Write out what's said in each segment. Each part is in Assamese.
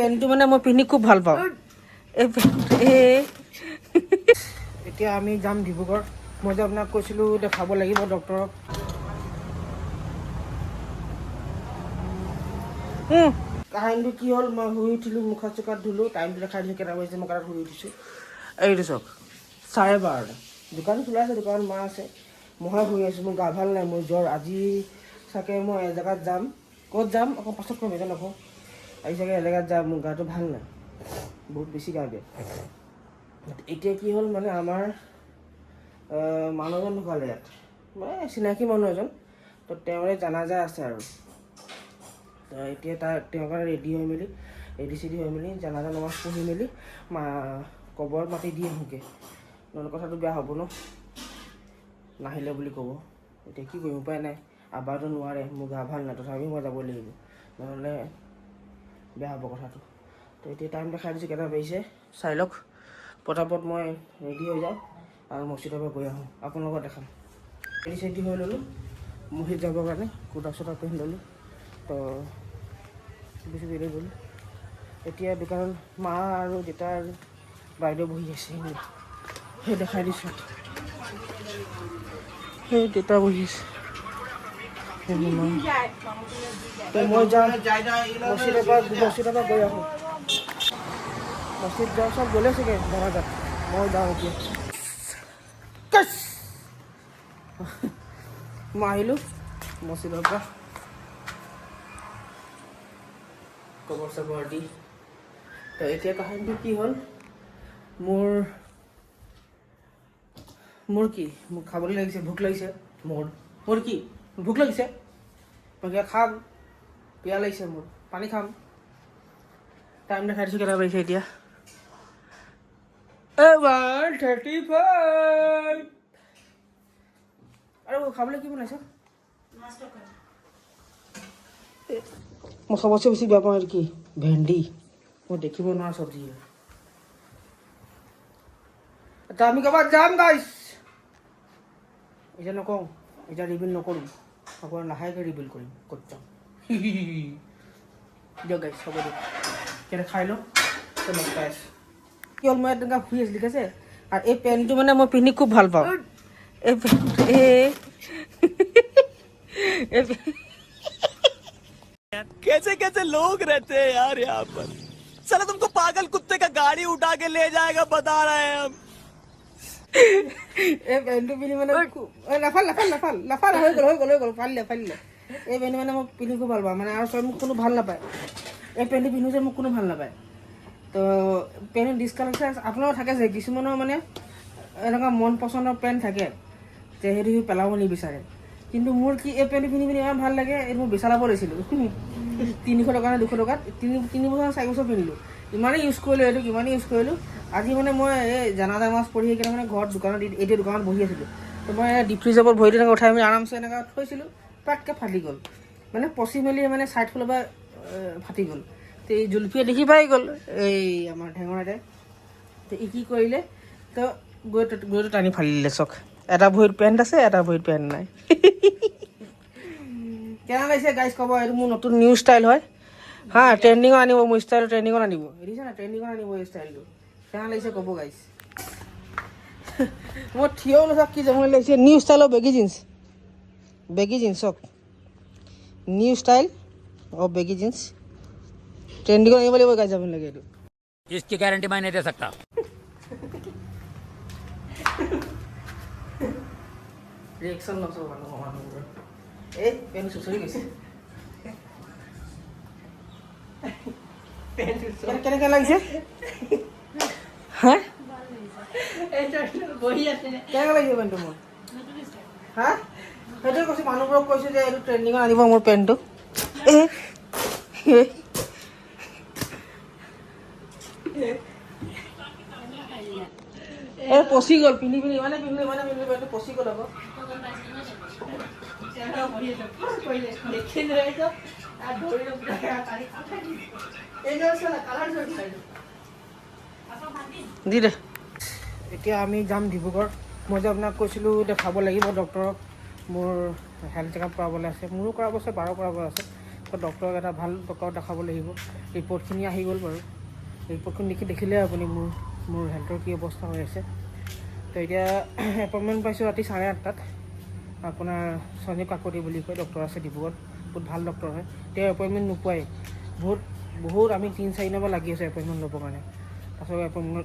পেনটো মানে মই পিন্ধি খুব ভাল পাওঁ। এতিয়া আমি যাম ডিব্ৰুগড়। মই যে আপোনাক কৈছিলোঁ দেখাব লাগিব ডক্টৰক। কাহিনীটো কি হ'ল, মই শুই উঠিলোঁ, মুখ হাত চুখ ধুলোঁ, টাইমটো দেখাই দিছোঁ কেইটা বাজিছে, মই কেইটাত শুই উঠিছোঁ। এইটো চাওক 12:30। দোকান খোলা আছে, দোকানত মা আছে, মইহে শুই আছোঁ। মোৰ গা ভাল নাই, মোৰ জ্বৰ। আজি চাগে মই এজেগাত যাম। ক'ত যাম আকৌ পাছত কম, এতিয়া নকওঁ। আজি চাগে এজেগাত যাম, মোৰ গাটো ভাল নাই, বহুত বেছি গা বেয়া। এতিয়া কি হ'ল মানে আমাৰ মানুহ এজন ঢুকালে ইয়াত, মানে চিনাকি মানুহ এজন, তো তেওঁৰে জানাজা আছে আৰু। এতিয়া তেওঁৰ কাৰণে ৰেডি হৈ মেলি চেডি হৈ মেলি জানাজা নামাজ পঢ়ি মেলি কবৰত মাতি দি আহোঁগৈ, নহ'লে কথাটো বেয়া হ'ব ন, নাহিলে বুলি ক'ব। এতিয়া কি কৰিম, উপায় নাই। আবাৰতো নোৱাৰে, মোৰ গা ভাল নাই, তথাপিও মই যাব লাগিব, নহ'লে বেয়া হ'ব কথাটো। তো এতিয়া টাইম দেখাই দিছোঁ কেইটা বাজিছে, চাই লওক। পটাপট মই ৰেডি হৈ যাওঁ আৰু মছজিদৰ পৰা গৈ আহোঁ, আপোনালোকক দেখাম। ৰেডি হৈ ল'লোঁ মছজিদ যাবৰ কাৰণে, কুৰ্তা চুৰ্তা পিন্ধি ল'লোঁ। তো বেছি দেৰি গ'ল। এতিয়া দোকানত মা আৰু দেউতা আৰু বাইদেউ বহি আছে, সেই দেখাই দিছোঁ, সেই দেউতা বহি আছে। মই যাওঁ মছজিদৰ পৰা গৈ আহোঁ। মছজিদ যাওঁ, চব গ'লে চাগে জানাজাত, মই যাওঁ এতিয়া। মই আহিলোঁ মছজিদৰ পৰা, কবৰ চবৰ দি। তো এতিয়া কাহিনীটো কি হ'ল, মোৰ খাবলৈ লাগিছে, ভোক লাগিছে। মোৰ কি ভোক লাগিছে, মই কিবা খাম, পিয়াহ লাগিছে, মোৰ পানী খাম। টাইম দেখাই দিছোঁ কেইটা বাজিছে এতিয়া, 1:35। আৰু খাবলৈ কি বনাইছ? মই চবতছে বেছি বেয়া পাওঁ কি, ভেন্দি। মই দেখিব নোৱাৰা চব্জি। এতিয়া আমি ক'ৰবাত যাম গাইছ, এতিয়া নকওঁ, এতিয়া ৰিভিল নকৰোঁ, অকণ লাহেকৈ ৰিভিল কৰিম ক'ত যাম। দিয়ক গাইছ, হ'ব দিয়ক, এতিয়া খাই লওঁ, পাই আছোঁ। কি হ'ল, মই তেনেকুৱা শুই আছোঁ, ঠিক আছে। আৰু এই পেণ্টটো মানে মই পিন্ধি খুব ভাল পাওঁ। कैसे कैसे लोग रहते हैं यार यहाँ पर। साला तुमको पागल कुत्ते का गाड़ी उठा के ले जाएगा बता रहे हैं हम। এই পেণ্টটো পিন্ধি মানে নাফাল হৈ গ'ল, ফালিলে। এই পেণ্টটো মানে মই পিন্ধি খুব ভাল পাওঁ, মানে আৰু চব মোক কোনো ভাল নাপায়। এই পেণ্টটো পিন্ধো যে মোক কোনো ভাল নাপায়। তো পেণ্টৰ ডিছকালেকশ্যন আপোনাৰো থাকে যে, কিছুমানৰ মানে এনেকুৱা মন পচন্দৰ পেণ্ট থাকে যে সেইটো সি পেলাব নিবিচাৰে। কিন্তু মোৰ কি, এই পেণ্টটো পিন্ধি ইমান ভাল লাগে, এইটো মই বিচলাব লৈছিলোঁ 300 টকা নে 200 টকাত, 3 বছৰ 4 বছৰ পিন্ধিলোঁ। ইমানেই ইউজ কৰিলোঁ। আজি মানে মই এই জানাজা নামাজ পঢ়ি কিনে মানে ঘৰত এইটো দোকানত বহি আছিলোঁ। তো মই ডিপ ফ্ৰিজৰ ওপৰত ভৰিটো এনেকৈ উঠাই মেলি আৰামছে এনেকৈ থৈছিলোঁ, পাতকৈ ফাটি গ'ল, মানে পচি মেলি মানে ছাইড ফালৰ পৰা ফাটি গ'ল। তো এই জুলফিয়ে দেখি পাই গ'ল, এই আমাৰ ঠেঙৰাতে। তো ই কি কৰিলে, তো গৈটো টানি ফালি দিলে চক। এটা ভৰিত পেণ্ট আছে, এটা ভৰিত পেণ্ট নাই। কেনে লাগিছে গাইজ ক'ব, এইটো মোৰ নতুন নিউ ষ্টাইল হয়। হা, ট্ৰেণ্ডিঙত আনিব মোৰ ষ্টাইলটো, ট্ৰেণ্ডিঙত আনিব, দেখিছে না, ট্ৰেণ্ডিঙত আনিব এই ষ্টাইলটো। কেনে লাগিছে ক'ব গাইজ। মই থিয় লৈছোঁ, কি জমনি লাগিছে, নিউ ষ্টাইলৰ বেগী জিন্স চক, নিউ ষ্টাইল অফ বেগী জিন্স, ট্ৰেণ্ডিঙত আনিব লাগিব গাইজ, যাব লাগে এইটো। इसकी गारंटी मैं नहीं दे सकता। ৰিয়েকশ্যন নচোন মানুহবোৰৰ, এই পেণ্ট চুচৰি গৈছে। কেনেকৈ লাগিছে, হা কেনেকৈ লাগিছে পেণ্টটো মোৰ, হা সেইটোৱে কৈছোঁ, মানুহবোৰক কৈছোঁ যে এইটো ট্ৰেণ্ডিঙত আনিব মোৰ পেণ্টটো। এই পচি গ'ল, পিন্ধি ইমানে পিন্ধিলোঁ পেণ্টটো পচি গ'ল আকৌ। দি দে। এতিয়া আমি যাম ডিব্ৰুগড়। মই যে আপোনাক কৈছিলোঁ দেখাব লাগিব ডক্টৰক, মোৰ হেল্থ চেকআপ কৰাবলৈ আছে, মোৰো কৰাব আছে, বাৰো কৰাব আছে। ডক্টৰক এটা ভাল ডক্টৰক দেখাব লাগিব। ৰিপৰ্টখিনি আহি গ'ল বাৰু, ৰিপৰ্টখন দেখিলে আপুনি মোৰ হেল্থৰ কি অৱস্থা হৈ আছে। তো এতিয়া এপইণ্টমেণ্ট পাইছোঁ ৰাতি 8:30 আপোনাৰ সঞ্জীৱ কাকতি বুলি কয় ডক্টৰ আছে ডিব্ৰুগড়ত, বহুত ভাল ডক্টৰ হয়। তেওঁ এপইণ্টমেণ্ট নোপোৱাই বহুত আমি 3-4 দিনৰ পৰা লাগি আছোঁ এপইণ্টমেণ্ট ল'বৰ কাৰণে। তাৰপিছত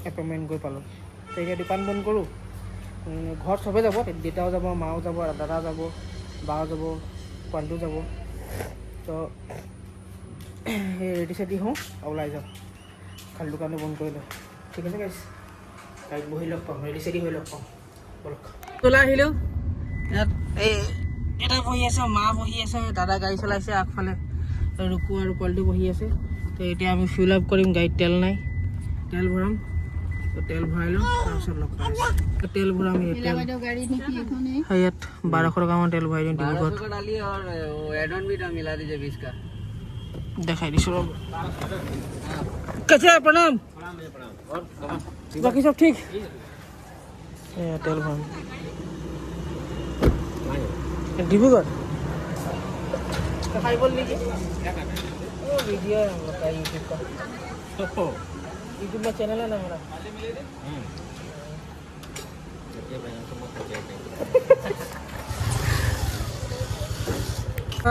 এপইণ্টমেণ্ট গৈ পালোঁ। তো এতিয়া দোকান বন্ধ কৰোঁ, ঘৰত চবেই যাব, দেউতাও যাব, মাও যাব, দাদা যাব, বাও যাব, পোৱালিটো যাব। তো সেই ৰেডি চেডি হওঁ আৰু ওলাই যাওঁ, খালি দোকানটো বন্ধ কৰি লওঁ। ঠিক আছে গাইছ, গাড়ীত বহি লগ পাম, ৰেডি চেডি হৈ লগ পাম, বলক। ওলাই আহিলোঁ, ইয়াত এটা বহি আছে, মা বহি আছে, দাদা গাড়ী চলাইছে আগফালে, ৰুকু আৰু পোৱালিটো বহি আছে। তো এতিয়া আমি ফিল আপ কৰিম, গাড়ীত তেল নাই, তেল ভৰাম। তো তেল ভৰাই লওঁ, তাৰপিছত লগ পাম। তেল ভৰাম ইয়াত 1200 টকামান তেল ভৰাই দিওঁ ডিব্ৰুগড়ত। দেখাই দিছোঁ ৰ'ব। कैसे है प्रणाम, बाकी सब ठीक। तेल भराम डिब्रूगढ़ खाई बोल लीजिए। वीडियो है हम लोग का यूट्यूब का, यूट्यूब में चैनल है ना मेरा।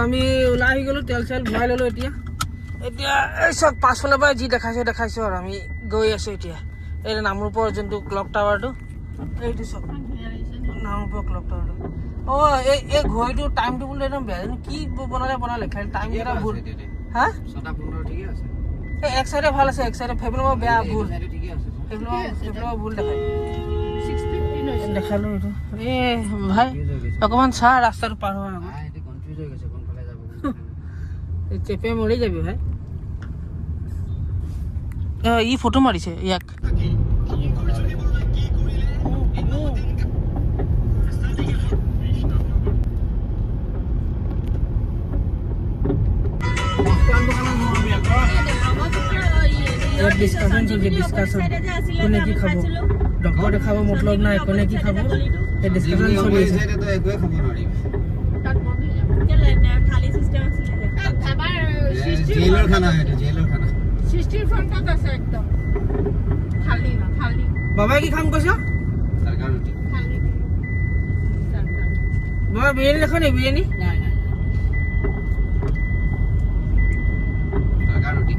আমি ওলাই আহি গ'লোঁ, তেল চেল ভৰাই ল'লোঁ। এতিয়া এই চব পাছফালৰ পৰা যি দেখাইছোঁ আৰু আমি গৈ আছোঁ এতিয়া এই নামৰূপৰ যোনটো ক্লক টাৱাৰটো, এইটো চব নামৰূপৰ ক্লক টাৱাৰটো। অঁ এই ঘড়ীটো টাইমটো বোলে একদম বেয়া, জানো কি বনালে খালি টাইম কেইটা ভুল। হা এই এক চাইডে ভাল আছে, এক চাইডে সেইফালৰ পৰা বেয়া ভুল, সেইফালৰ পৰা ভুল দেখালোঁ এইটো। এই ভাই অকণমান চা ৰাস্তাটো পাৰ হোৱাৰ আগত, চেপে মৰি যাবি ভাই। ই ফটো মাৰিছে ইয়াক। ডিছকাশ্যন চলিছে, ডিছকাশ্যন কোনে কি খাব, ডক্টৰ দেখাব মতলব নাই, কোনে কি খাব সেই ডিছকাশ্যন চলি আছে। জেলৰ খানা, জেলৰ খানা সৃষ্টিৰ ফ্ৰণ্টত আছে একদম। থালি না থালি। বাবাই কি খাম কৈছ? তৰকা ৰুটি। থালি বাবা বিৰিয়ানী দেখো নি? বিৰিয়ানী নাই নাই, তৰকা ৰুটি।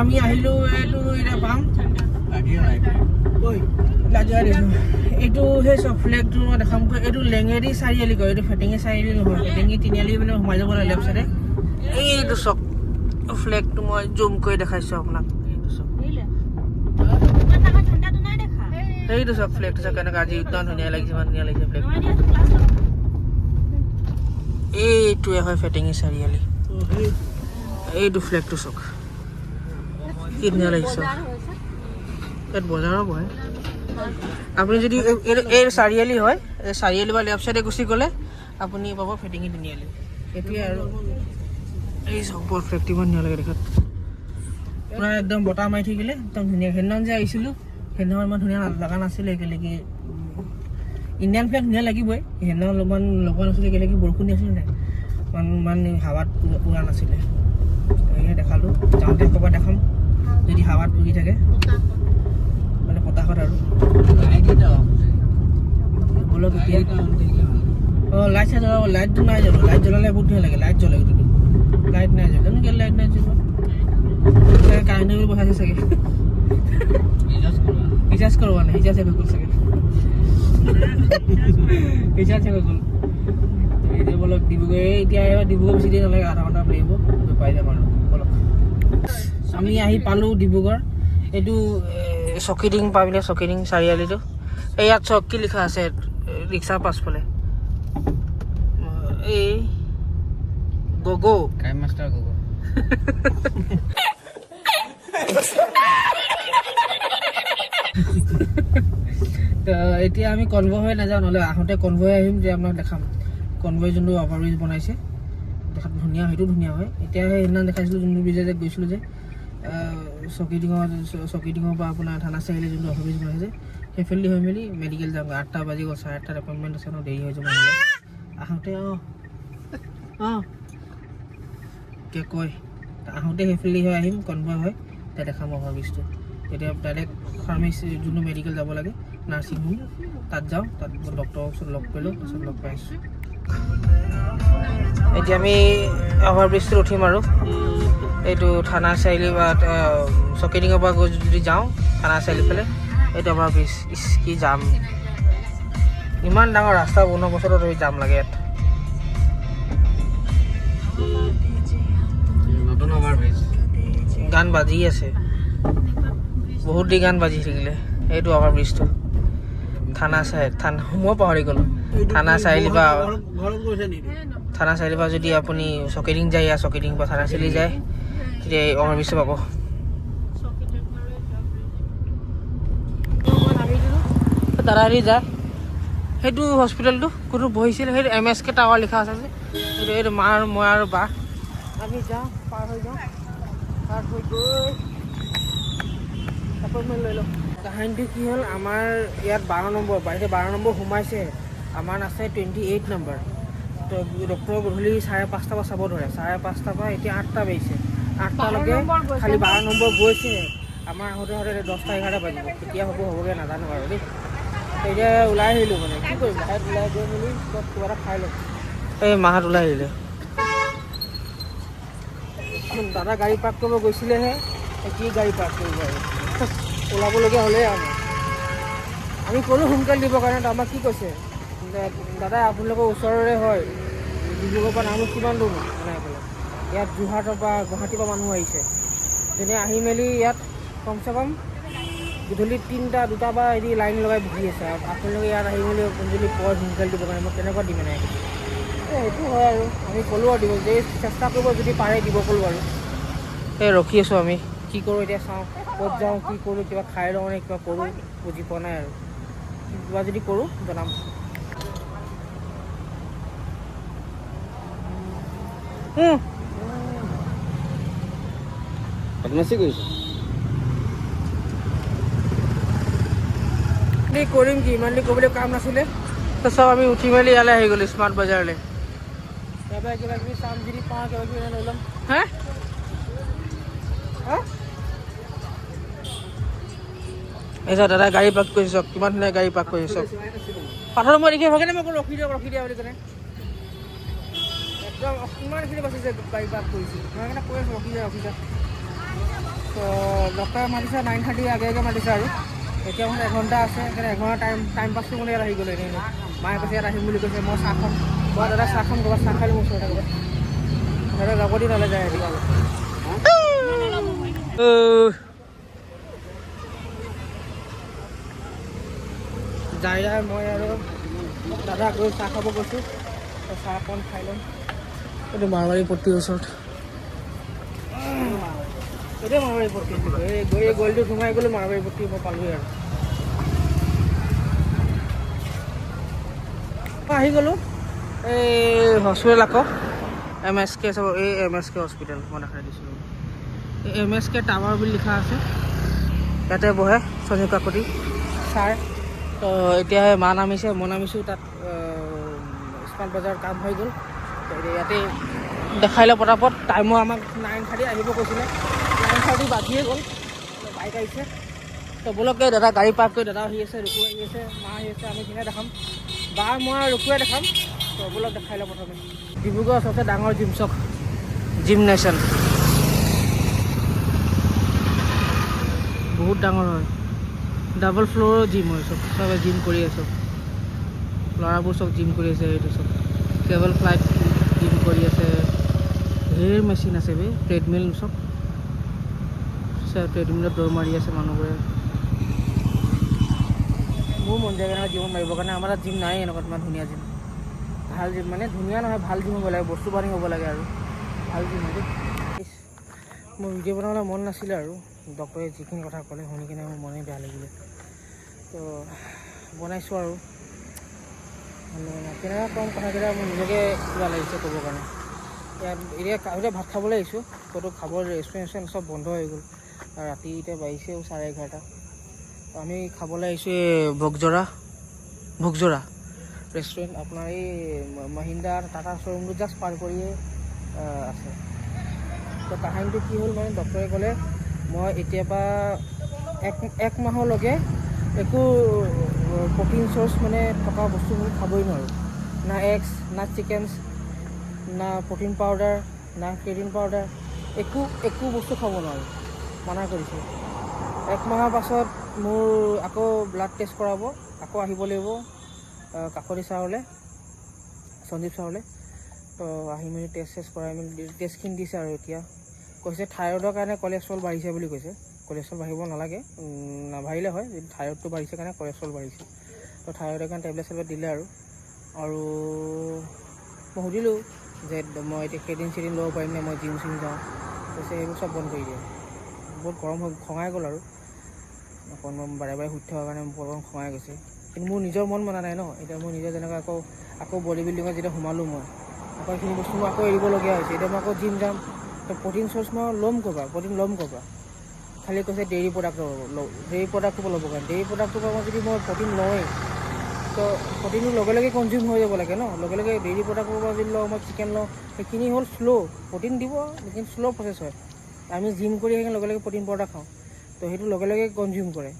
আমি আহিলোঁ, এইটো এতিয়া পাম এইটো সেই চব ফ্লেগটো মই দেখাম। এইটো লেঙেৰী চাৰিআলি কয়, এইটো ফেটিঙি চাৰিআলি নহয়, ফেটিঙি তিনিআলি মানে সোমাই যাব লাগে লেফ্ট চাইডে। এইটো চব ফ্লেগটো মই জুম কৰি দেখাইছোঁ আপোনাক। এইটো চব ফ্লেগটো চাওক কেনেকৈ আজি ইমান ধুনীয়া লাগিছে, ইমান ধুনীয়া লাগিছে ফ্লেগটো। এইটোৱে হয় ফেটিঙি চাৰিআলি, এইটো ফ্লেগটো চাওক কি ধুনীয়া লাগিছে। ইয়াত বজাৰো বহে। আপুনি যদি এই চাৰিআলি হয়, এই চাৰিআলি বা লেফ্ট চাইডে গুচি গ'লে আপুনি পাব ফেটিঙি তিনিআলি। সেইটোৱে আৰু এই চবৰ ফ্লেগটো ইমান ধুনীয়া লাগে দেখাত, পূৰা একদম বতাহ মাৰি থাকিলে একদম ধুনীয়া। সেইদিনাখন যে আহিছিলোঁ সেইদিনাখন ইমান ধুনীয়া লগা নাছিলে, কেলেকি ইণ্ডিয়ান ফ্লেগ ধুনীয়া লাগিবই। সেইদিনাখন অলপমান লগা নাছিলে, কেলেকি বৰষুণ দি আছিলে নাই, ইমান হাৱাত উৰা নাছিলে। সেয়ে দেখালোঁ, যাওঁতে ক'ৰবাত দেখাম যদি হাৱাত উৰি থাকে, মানে বতাহত আৰু বলক এতিয়া। অঁ লাইট চাই জ্বলাব, লাইটটো নাই জ্বলো, লাইট জ্বলালে বহুত ধুনীয়া লাগে। লাইট জ্বলে গোটেইটো, লাইট নাই জ্বলে, জানো কেলৈ লাইট নাই জ্বলোৱা, কাৰেণ্ট বিল বহাইছে চাগে, ৰিচাৰ্জ কৰোৱা নাই, ৰিচাৰ্জ শেষ হৈ গ'ল চাগে, ৰিচাৰ্জ শেষ হৈ গ'ল। এতিয়া বলক ডিব্ৰুগড়, এতিয়া ডিব্ৰুগড় বেছি দেৰি নালাগে, আধা ঘণ্টা লাগিব গৈ পাই যাম আৰু। বলক আমি আহি পালোঁ ডিব্ৰুগড়। এইটো চকিডিং পাবিলে, চকিডিং চাৰিআলিটো। এই ইয়াত চক কি লিখা আছে ৰিক্সাৰ পাছফালে, এই গগো ক্ৰাইম মাষ্টাৰ গগো। এতিয়া আমি কনভয় হৈ নাযাওঁ, নহ'লে আহোঁতে কনভয় আহিম যে আপোনাক দেখাম। কনভয় যোনটো অভাৰব্ৰিজ বনাইছে দেখাত ধুনীয়া, সেইটো ধুনীয়া হয়। এতিয়া সেইদিনা দেখাইছিলোঁ যোনটো ব্ৰিজে যে গৈছিলোঁ যে চকিডিঙৰ পৰা আপোনাৰ থানা চাৰিআলি যোনটো অভাৰব্ৰিজ বনাইছে, সেইফালেদি হৈ মেলি মেডিকেল যাম। 8টা বাজি গ'ল, 8:30 এপইণ্টমেণ্ট আছে ন, দেৰি হৈ যাব নহ'লে আহোঁতে। অঁ এতিয়া কয় আহোঁতে সেইফালে হৈ আহিম কনভয় হয় তাত দেখাম অভাৰব্ৰিজটো তেতিয়া ডাইৰেক্ট ফাৰ্মাচী যোনটো মেডিকেল যাব লাগে নাৰ্ছিং হোম তাত যাওঁ তাত ডক্টৰৰ ওচৰত লগ কৰিলোঁ তাৰপিছত লগ পাইছোঁ এতিয়া আমি অভাৰব্ৰিজটো উঠিম আৰু এইটো থানা চাৰিআলি বা চকেডিঙৰ পৰা গৈ যদি যাওঁ থানা চাৰিআলি ফালে এইটো অভাৰব্ৰিজ কি যাম ইমান ডাঙৰ ৰাস্তা বনোৱাৰ পাছতো তুমি যাম লাগে ইয়াত নতুন অভাৰব্ৰিজ গান বাজি আছে বহুত দি গান বাজি থাকিলে এইটো অভাৰব্ৰিজটো থানা মই পাহৰি গ'লোঁ থানা চাৰিআলি পৰা যদি আপুনি চকেডিং যায় চকেডিং বা থানা চাৰিআলি যায় তেতিয়া এই অভাৰব্ৰিজটো পাব দাদা হেৰি যায় সেইটো হস্পিটেলটো কোনো বহিছিল সেইটো MSK টাৱাৰ লিখা আছে যে সেইটো এইটো মা আৰু মই আৰু বা আমি যাওঁ পাৰ হৈ যাওঁ পাৰ হৈ গৈ এপইণ্টমেণ্ট লৈ লওঁ কাহিনীটো কি হ'ল আমাৰ ইয়াত 12 নম্বৰ বাহিৰে 12 নম্বৰ সোমাইছে আমাৰ আছে 28 নম্বৰ তো ডক্টৰ গধূলি 5:30 পৰা চাব ধৰে 5:30 পৰা এতিয়া 8টা বাজিছে 8টালৈকে খালি 12 নম্বৰ গৈছে আমাৰ আহোঁতে 10টা 11টা বাজিব কেতিয়া হ'বগৈ নাজানো আৰু দেই এতিয়া ওলাই আহিলোঁ মানে কি কৰিম বাহিৰত ওলাই গৈ মেলি কিবা এটা খাই লওঁ এই মাহঁত ওলাই আহিলে দাদা গাড়ী পাৰ্ক কৰিব গৈছিলেহে কি গাড়ী পাৰ্ক কৰিব আৰু ওলাবলগীয়া হ'লেই আমি ক'লোঁ সোনকালে দিবৰ কাৰণে তো আমাক কি কৈছে দাদা আপোনালোকৰ ওচৰৰে হয় ডিব্ৰুগড়ৰ পৰা নামো কিমান দূৰ বনাই পেলাই ইয়াত যোৰহাটৰ পৰা গুৱাহাটীৰ পৰা মানুহ আহিছে যেনে আহি মেলি ইয়াত কমচে কম গধূলি 3টা 2টা বা এদি লাইন লগাই বহি আছে আপোনালোকে ইয়াত আহি মেলি যদি কয় সোনকালে দিবৰ কাৰণে মই কেনেকুৱা দিম নাই সেইটো হয় আৰু আমি ক'লোঁ আৰু দিব যে চেষ্টা কৰিব যদি পাৰে দিব ক'লোঁ আৰু এই ৰখি আছোঁ আমি কি কৰোঁ এতিয়া চাওঁ ক'ত যাওঁ কি কৰোঁ কিবা খাই লওঁ নে কিবা কৰোঁ বুজি পোৱা নাই আৰু কিবা যদি কৰোঁ জনাম কৰিম কি ইমান দেৰি ক'বলৈ কাম নাছিলে তো চব আমি উঠি মেলি ইয়ালৈ আহি গ'লোঁ স্মাৰ্ট বজাৰলৈ তাৰপৰা কিবা কিবি চাম যদি পাওঁ কিবা কিবি লৈ ল'ম হা এই চাওক দাদা গাড়ী পাৰ্ক কৰিছে চাওক কিমান ধুনীয়া গাড়ী পাৰ্ক কৰিছে চাওক পাথৰ মই দেখি ভাগে মই ৰখি দিয়া বুলি কেনে একদম কিমানখিনি বাচিছে গাড়ী পাৰ্ক কৰিছোঁ মই সেইকাৰণে কৈ আছোঁ ৰখি যা তো ডক্টৰে মাতিছে 9:30 আগে মাতিছে আৰু এতিয়া মানে 1 ঘণ্টা আছে সেইকাৰণে 1 ঘণ্টা টাইম পাছ কৰিবলৈ ইয়াত আহি গ'লোঁ এনেই মায়ে কৈছে ইয়াত আহিম বুলি কৈছে মই চাহ খাম মই দাদা চাহ খাম ক'ৰবাত চাহ খাই মোৰ ওচৰতে ক'ৰবাত দাদা যাব দি নালে যায় এতিয়া যাই মই আৰু দাদা গৈ চাহ খাব গৈছোঁ চাহ অকণ খাই ল'ম এইটো মাৰৱাৰী পট্টিৰ ওচৰত এইটোৱে মাৰৱাৰী পট্টি এই গলিটো সোমাই গ'লোঁ মাৰৱাৰী পট্টি মই পালোঁহি আৰু আহি গ'লোঁ এই হস্পিটেল আকৌ MSK চাব এই MSK হস্পিটেল মই দেখাই দিছিলোঁ এই MSK টাৱাৰ বুলি লিখা আছে ইয়াতে বহে সঞ্জীৱ কাকতি ছাৰ তো এতিয়া মা নামিছে মই নামিছোঁ তাত স্মাৰ্ট বজাৰ কাম হৈ গ'ল ইয়াতে দেখাই লওঁ পটাপট টাইমো আমাক 9:30 আহিব কৈছিলে 9:30 বাজিয়ে গ'ল বাইক আহিছে তো ব'লক দাদা গাড়ী পাৰ্ক কৰি দাদা আহি আছে ৰুকু আহি আছে মা আহি আছে আমি কিনে দেখাম বা মই ৰুকুৱে দেখাম তো ব'লক দেখাই লওঁ প্ৰথমে ডিব্ৰুগড়ৰ চবচে ডাঙৰ জিম চক জিম নেশ্যন বহুত ডাঙৰ হয় ডাবল ফ্ল'ৰৰ জিম হয় চবে জিম কৰি আছে ল'ৰাবোৰ চব জিম কৰি আছে এইটো চব কেবল ফ্লাইট জিম কৰি আছে ধেৰ মেচিন আছে বে ট্ৰেডমিল চব ট্ৰেডমিলত দৌৰ মাৰি আছে মানুহবোৰে মোৰ মন যায় কাৰণে জিম মাৰিবৰ কাৰণে আমাৰ তাত জিম নাই এনেকুৱা ইমান ধুনীয়া জিম ভাল জিম মানে ধুনীয়া নহয় ভাল জিম হ'ব লাগে বস্তু পানী হ'ব লাগে আৰু ভাল জিম হয় মোৰ ভিডিঅ' বনাবলৈ মন নাছিলে আৰু ডক্টৰে যিখিনি কথা ক'লে শুনি কিনে মোৰ মনেই বেয়া লাগিলে তো বনাইছোঁ আৰু মানে কেনেকুৱা কম কথাকেইটা মোৰ নিজকে কিবা লাগিছে ক'বৰ কাৰণে এতিয়া ভাত খাবলৈ আহিছোঁ ক'তো খাবৰ ৰেষ্টুৰেণ্ট চব বন্ধ হৈ গ'ল আৰু ৰাতি এতিয়া বাজিছেও 11:30 তো আমি খাবলৈ আহিছোঁ এই ভোগজৰা ৰেষ্টুৰেণ্ট আপোনাৰ এই মহিন্দ্ৰা টাটা শ্ব'ৰুমটো জাষ্ট পাৰ কৰিয়ে আছে। তো কাহিনীটো কি হ'ল মানে ডক্টৰে ক'লে মই এতিয়াৰ পৰা এক মাহলৈকে একো প্ৰ'টিন চ'ৰ্চ মানে থকা বস্তু মই খাবই নোৱাৰোঁ। না এগছ, না চিকেনছ, না প্ৰ'টিন পাউডাৰ, না ক্ৰিয়েটিন পাউডাৰ, একো বস্তু খাব নোৱাৰোঁ, মানা কৰিছোঁ। এক মাহৰ পাছত মোৰ আকৌ ব্লাড টেষ্ট কৰাব, আকৌ আহিব লাগিব কাকতি ছাৰলৈ, সঞ্জীৱ ছাৰলৈ। তো আহি মেলি টেষ্ট কৰাই মেলি টেষ্টখিনি দিছে আৰু এতিয়া কৈছে থাইৰয়ডৰ কাৰণে কলেষ্ট্ৰল বাঢ়িছে বুলি কৈছে। কলেষ্ট্ৰল বাঢ়িব নালাগে, নাবাঢ়িলে হয়, যদি থাইৰয়ডটো বাঢ়িছে কাৰণে কলেষ্ট্ৰল বাঢ়িছে। তো থাইৰয়ডৰ কাৰণে টেবলেট দিলে আৰু মই সুধিলোঁ যে মই এতিয়া ক্ৰিয়েটিন ল'ব পাৰিম নে, মই জিম যাওঁ। কৈছে সেইবোৰ চব বন্ধ কৰি দিয়ে। বহুত গৰম হৈ খঙাই গ'ল আৰু অকণমান বাৰে শুই থকাৰ কাৰণে মোৰ অকণমান খঙাই গৈছে। কিন্তু মোৰ নিজৰ মন মনা নাই ন। এতিয়া মোৰ নিজৰ যেনেকৈ আকৌ বডি বিল্ডিঙত যেতিয়া সোমালোঁ মই আকৌ এইখিনি বস্তু মই আকৌ এৰিবলগীয়া হৈছে। এতিয়া মই আকৌ জিম যাম, তো প্ৰ'টিন চ'ৰ্চ মই ল'ম ক'ৰপৰা, প্ৰ'টিন ল'ম ক'ৰপৰা। খালি কৈছে ডেইৰী প্ৰডাক্ট ডেইৰী প্ৰডাক্টটো ল'ব কাৰণে। ডেইৰী প্ৰডাক্টটোৰ পৰা যদি মই প্ৰ'টিন লওঁৱেই, তো প্ৰ'টিনটো লগে কনজিউম হৈ যাব লাগে ন। লগে ডেইৰী প্ৰডাক্টৰ পৰা যদি লওঁ, মই চিকেন লওঁ, সেইখিনি হ'ল শ্ল' প্ৰ'টিন দিব, লেকিন শ্ল' প্ৰচেছ হয়। আমি জিম কৰি সেইকাৰণে লগে প্ৰ'টিন পাউডাৰ খাওঁ, তো সেইটো লগে কনজিউম কৰে,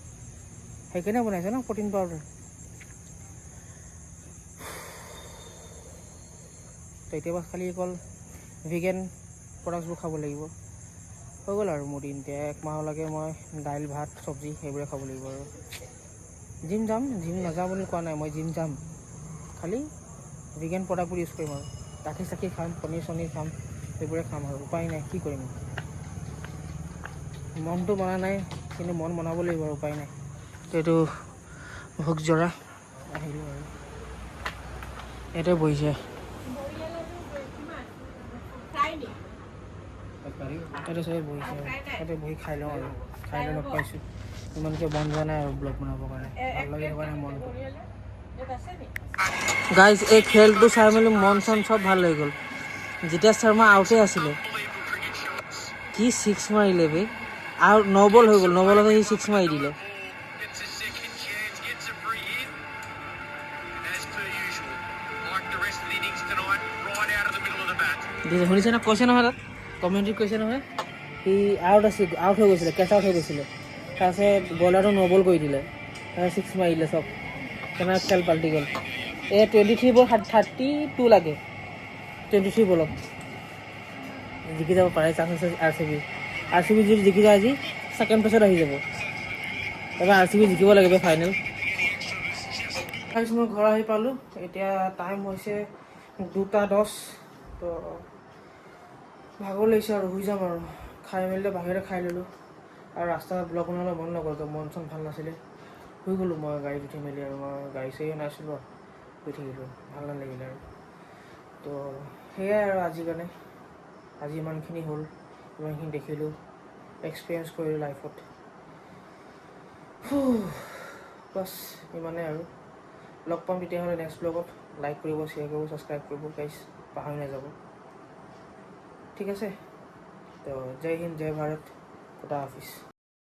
সেইকাৰণে বনাইছে ন প্ৰ'টিন পাউডাৰ। তো এতিয়া খালি অকল ভিগেন প্ৰডাক্টছবোৰ খাব লাগিব, হৈ গ'ল আৰু মোৰ দিন। এতিয়া এক মাহলৈকে মই দাইল ভাত চব্জি সেইবোৰে খাব লাগিব আৰু জিম যাম, জিম নাযাওঁ বুলি কোৱা নাই, মই জিম যাম, খালি ভিগেন প্ৰডাক্টবোৰ ইউজ কৰিম আৰু গাখীৰ চাখীৰ খাম, পনীৰ চনীৰ খাম, সেইবোৰে খাম আৰু উপায় নাই, কি কৰিম। মনটো মনা নাই, কিন্তু মন বনাব লাগিব আৰু উপায় নাই। তো এইটো ভোগজৰা আহিলোঁ আৰু ইয়াতে বহিছে। ইয়াতে চবেই বহিছে আৰু ইয়াতে বহি খাই লওঁ আৰু খাই লৈ লগ পাইছোঁ। ইমানকৈ মন যোৱা নাই আৰু ব্লগ বনাবৰ কাৰণে, ভাল লাগি থকা নাই মনটো। গাইজ এই খেলটো চাই মেলি মন চন চব ভাল লাগি গ'ল। যেতিয়া শৰ্মা আউটে আছিলে, কি 6 মাৰিলে বে, আৰু 9 বল হৈ গ'ল, 9 বলতে সি 6 মাৰি দিলে। শুনিছে ন, কৈছে নহয় তাত কমেণ্ট্ৰি কৈছে নহয় সি আউট হৈ গৈছিলে, কেচ আউট হৈ গৈছিলে। তাৰপিছত বলাৰটো 9 বল কৰি দিলে, তাৰপিছত 6 মাৰি দিলে, চব কেনেকৈ খেল পাল্টি গ'ল। 23 বল 32 লাগে, 23 বলত জিকি যাব পাৰে, চান্স আছে আৰ চি বি যদি জিকি যায় আজি ছেকেণ্ড প্লেচত আহি যাব। এবাৰ আৰ চি বি জিকিব লাগিব ফাইনেল। মই ঘৰ আহি পালোঁ, এতিয়া টাইম হৈছে 2:10। তো ভাগৰ লাগিছে আৰু শুই যাম আৰু খাই মেলি বাহিৰতে খাই ল'লোঁ আৰু ৰাস্তাত ব্লগ বনাবলৈ মন নগ'ল, মন চন ভাল নাছিলে, শুই গ'লোঁ মই গাড়ীত উঠি মেলি। আৰু মই গাড়ী চাড়ী নাছিলোঁ আৰু শুই থাকিলোঁ, ভাল নালাগিলে আৰু। তো সেয়াই আৰু আজিৰ কাৰণে, আজি ইমানখিনি হ'ল, ইমানখিনি দেখিলোঁ, এক্সপিৰিয়েঞ্চ কৰিলোঁ লাইফত। বাছ ইমানেই আৰু। লগ পাম তেতিয়াহ'লে নেক্সট ব্লগত। লাইক কৰিব, শ্বেয়াৰ কৰিব, ছাবস্ক্ৰাইব কৰিব গাইজ, পাহৰি নাযাব, ঠিক আছে। তো জয় হিন্দ, জয় ভাৰত, খুদা হাফিজ।